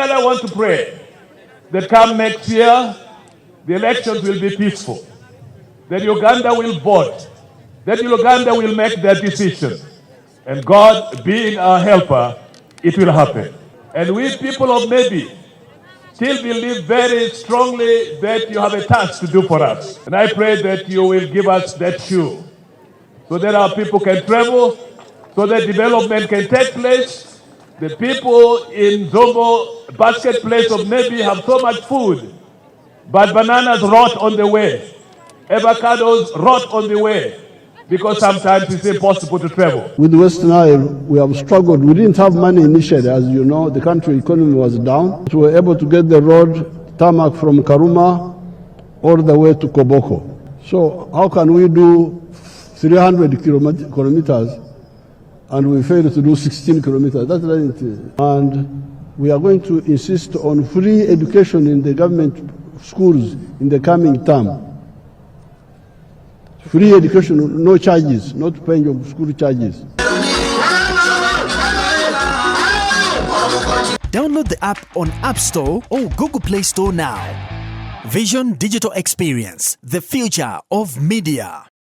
Finally, I want to pray that come next year, the elections will be peaceful, that Uganda will vote, that Uganda will make their decision. And God being our helper, it will happen. And we people of Nebbi still believe very strongly that you have a task to do for us. And I pray that you will give us that shoe so that our people can travel, so that development can take place. The people in Zombo, basket place of Nebbi, have so much food, but bananas rot on the way. Avocados rot on the way, because sometimes it's impossible to travel. With West Nile, we have struggled. We didn't have money initially, as you know. The country economy was down. We were able to get the road, tarmac from Karuma all the way to Koboko. So how can we do 300 kilometers and we fail to do 16 kilometers? That's reality. And we are going to insist on free education in the government schools in the coming term. Free education, no charges, not paying of school charges. Download the app on App Store or Google Play Store now. Vision Digital Experience, the future of media.